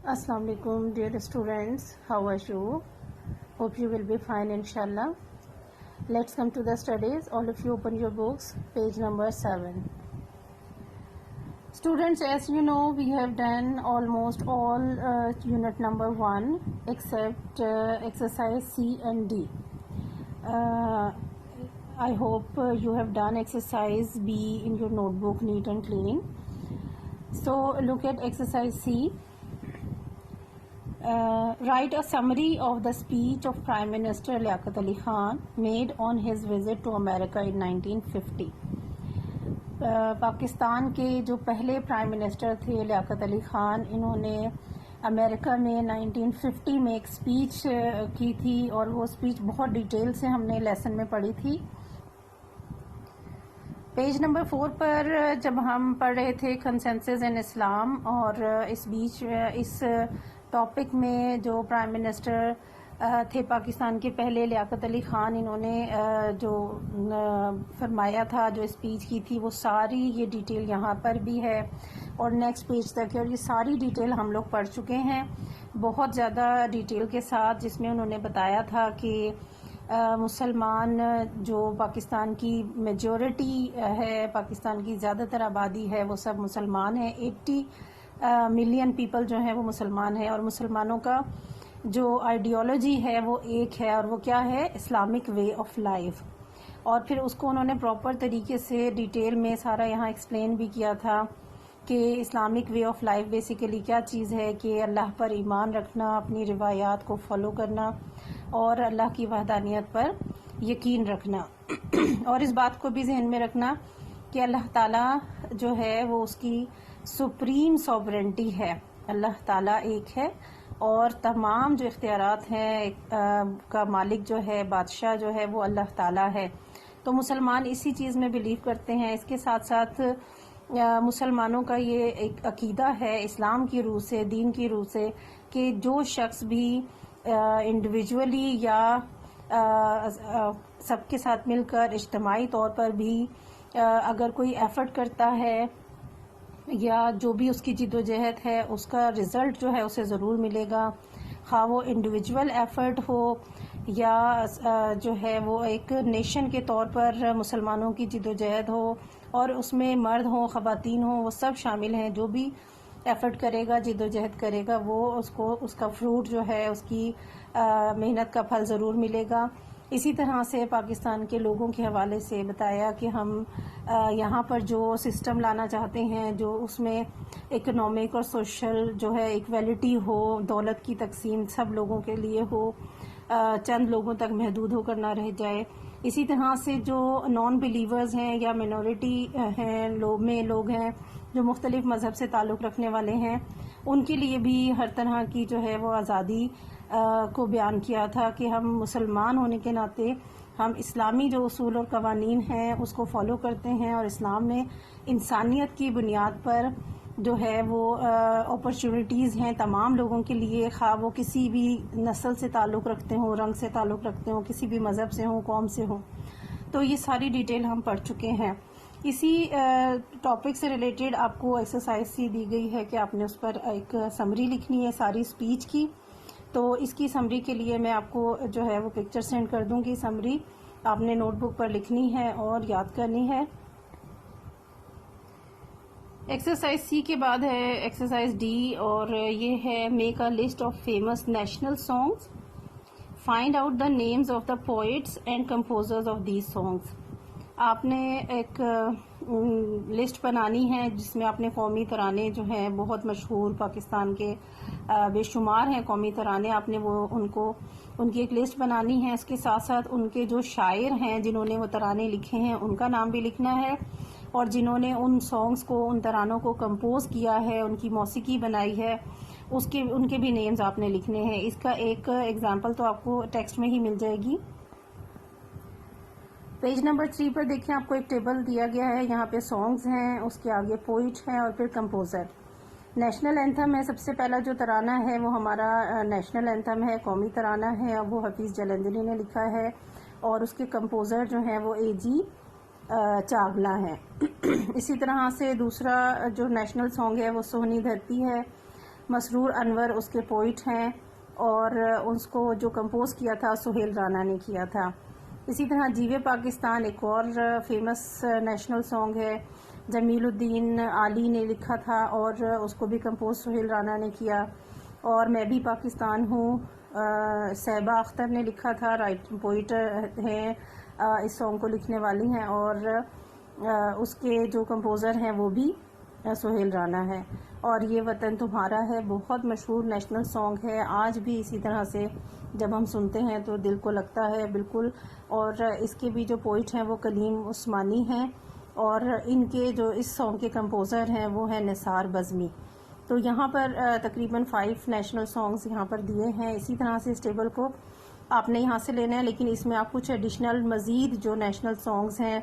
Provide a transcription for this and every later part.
Assalamu alaikum dear students, how are you? Hope you will be fine inshallah. Let's come to the studies. All of you open your books, page number 7. Students, as you know, we have done almost all unit number 1 except exercise C and D. I hope you have done exercise B in your notebook neat and clean. So look at exercise C. Write a summary of the speech of Prime Minister Liaquat Ali Khan made on his visit to America in 1950. Pakistan کے جو پہلے prime minister تھے لیاقت علی خان، انہوں نے امریکہ میں 1950 میں ایک speech کی تھی، اور وہ اسپیچ بہت ڈیٹیل سے ہم نے لیسن میں پڑھی تھی. پیج نمبر 4 پر جب ہم پڑھ رہے تھے کنسنسس ان اسلام، اور اس ٹاپک میں جو پرائم منسٹر تھے پاکستان کے پہلے لیاقت علی خان، انہوں نے جو فرمایا تھا، جو اسپیچ کی تھی، وہ ساری یہ ڈیٹیل یہاں پر بھی ہے اور نیکسٹ پیج تک ہے، اور یہ ساری ڈیٹیل ہم لوگ پڑھ چکے ہیں بہت زیادہ ڈیٹیل کے ساتھ، جس میں انہوں نے بتایا تھا کہ مسلمان جو پاکستان کی میجورٹی ہے، پاکستان کی زیادہ تر آبادی ہے، وہ سب مسلمان ہیں. 80 ملین پیپل جو ہیں وہ مسلمان ہیں، اور مسلمانوں کا جو آئیڈیالوجی ہے وہ ایک ہے، اور وہ کیا ہے؟ Islamic way of life. اور پھر اس کو انہوں نے پراپر طریقے سے ڈیٹیل میں سارا یہاں ایکسپلین بھی کیا تھا کہ Islamic way of life basically کیا چیز ہے، کہ اللہ پر ایمان رکھنا، اپنی روایات کو فالو کرنا، اور اللہ کی وحدانیت پر یقین رکھنا. اور اس بات کو بھی ذہن میں رکھنا کہ اللہ تعالیٰ جو ہے وہ اس کی سپریم سوورنٹی ہے، اللہ تعالیٰ ایک ہے، اور تمام جو اختیارات ہیں کا مالک جو ہے، بادشاہ جو ہے، وہ اللہ تعالیٰ ہے. تو مسلمان اسی چیز میں بلیو کرتے ہیں. اس کے ساتھ ساتھ مسلمانوں کا یہ ایک عقیدہ ہے اسلام کی روح سے، دین کی روح سے، کہ جو شخص بھی انڈیویجولی یا سب کے ساتھ مل کر اجتماعی طور پر بھی اگر کوئی ایفرٹ کرتا ہے، یا جو بھی اس کی جد و جہد ہے، اس کا رزلٹ جو ہے اسے ضرور ملے گا، خواہ وہ انڈیویجول ایفرٹ ہو یا جو ہے وہ ایک نیشن کے طور پر مسلمانوں کی جد و جہد ہو، اور اس میں مرد ہوں، خواتین ہوں، وہ سب شامل ہیں. جو بھی ایفرٹ کرے گا، جد و جہد کرے گا، وہ اس کا فروٹ جو ہے، اس کی محنت کا پھل ضرور ملے گا. اسی طرح سے پاکستان کے لوگوں کے حوالے سے بتایا کہ ہم یہاں پر جو سسٹم لانا چاہتے ہیں، جو اس میں اکنامک اور سوشل جو ہے ایکویلٹی ہو، دولت کی تقسیم سب لوگوں کے لیے ہو، چند لوگوں تک محدود ہو کر نہ رہ جائے. اسی طرح سے جو نان بلیورز ہیں یا مینورٹی ہیں، لوگ ہیں جو مختلف مذہب سے تعلق رکھنے والے ہیں، ان کے لیے بھی ہر طرح کی جو ہے وہ آزادی کو بیان کیا تھا کہ ہم مسلمان ہونے کے ناطے ہم اسلامی جو اصول اور قوانین ہیں اس کو فالو کرتے ہیں، اور اسلام میں انسانیت کی بنیاد پر جو ہے وہ اپرچونٹیز ہیں تمام لوگوں کے لیے، خواہ وہ کسی بھی نسل سے تعلق رکھتے ہوں، رنگ سے تعلق رکھتے ہوں، کسی بھی مذہب سے ہوں، قوم سے ہوں. تو یہ ساری ڈیٹیل ہم پڑھ چکے ہیں. اسی ٹاپک سے ریلیٹڈ آپ کو ایکسرسائز سی دی گئی ہے کہ آپ نے اس پر ایک سمری لکھنی ہے ساری اسپیچ کی. تو اس کی سمری کے لیے میں آپ کو جو ہے وہ پکچر سینڈ کر دوں گی. سمری آپ نے نوٹ بک پر لکھنی ہے اور یاد کرنی ہے. ایکسرسائز سی کے بعد ہے ایکسرسائز ڈی، اور یہ ہے make a list of famous national songs, find out the names of the poets and composers of these songs. آپ نے ایک لسٹ بنانی ہے جس میں آپ نے قومی ترانے جو ہیں بہت مشہور پاکستان کے بے شمار ہیں قومی ترانے، آپ نے ان کی ایک لسٹ بنانی ہے. اس کے ساتھ ساتھ ان کے جو شاعر ہیں جنہوں نے وہ ترانے لکھے ہیں ان کا نام بھی لکھنا ہے، اور جنہوں نے ان سانگس کو، ان ترانوں کو کمپوز کیا ہے، ان کی موسیقی بنائی ہے، ان کے بھی نیمز آپ نے لکھنے ہیں. اس کا ایک ایگزامپل تو آپ کو ٹیکسٹ میں ہی مل جائے گی. پیج نمبر 3 پر دیکھیں، آپ کو ایک ٹیبل دیا گیا ہے، یہاں پہ سانگز ہیں، اس کے آگے پوئٹ ہیں، اور پھر کمپوزر. نیشنل اینتھم ہے، سب سے پہلا جو ترانہ ہے وہ ہمارا نیشنل اینتھم ہے، قومی ترانہ ہے، وہ حفیظ جلندری نے لکھا ہے، اور اس کے کمپوزر جو ہیں وہ A.G. چاولہ ہیں. اسی طرح سے دوسرا جو نیشنل سانگ ہے وہ سونی دھرتی ہے، مسرور انور اس کے پوئٹ ہیں، اور اس کو جو کمپوز کیا تھا سہیل رانا نے کیا تھا۔ اسی طرح جیوے پاکستان ایک اور فیمس نیشنل سانگ ہے، جمیل الدین عالی نے لکھا تھا اور اس کو بھی کمپوز سہیل رانا نے کیا۔ اور میں بھی پاکستان ہوں، صحبہ اختر نے لکھا تھا، پوئٹ ہیں، اس سانگ کو لکھنے والی ہیں، اور اس کے جو کمپوزر ہیں وہ بھی سہیل رانا ہے۔ اور یہ وطن تمہارا ہے بہت مشہور نیشنل سانگ ہے، آج بھی اسی طرح سے جب ہم سنتے ہیں تو دل کو لگتا ہے بالکل۔ اور اس کے بھی جو پوئٹ ہیں وہ کلیم عثمانی ہیں، اور ان کے جو اس سانگ کے کمپوزر ہیں وہ ہیں نثار بزمی۔ تو یہاں پر تقریباً 5 نیشنل سانگز یہاں پر دیے ہیں۔ اسی طرح سے اس ٹیبل کو آپ نے یہاں سے لینا ہے، لیکن اس میں آپ کچھ ایڈیشنل مزید جو نیشنل سانگز ہیں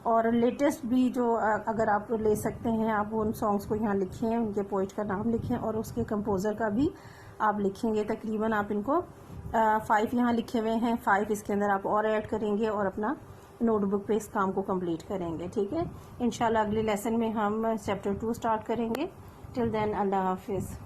اور لیٹسٹ بھی جو اگر آپ لے سکتے ہیں، آپ ان سانگز کو یہاں لکھیں، ان کے پوئٹ کا نام لکھیں اور اس کے کمپوزر کا بھی آپ لکھیں گے۔ تقریباً آپ ان کو 5 یہاں لکھے ہوئے ہیں، 5 اس کے اندر آپ اور ایڈ کریں گے اور اپنا نوٹ بک پہ اس کام کو کمپلیٹ کریں گے، ٹھیک ہے۔ انشاءاللہ اگلے لیسن میں ہم چیپٹر 2 سٹارٹ کریں گے۔ ٹل دین اللہ حافظ۔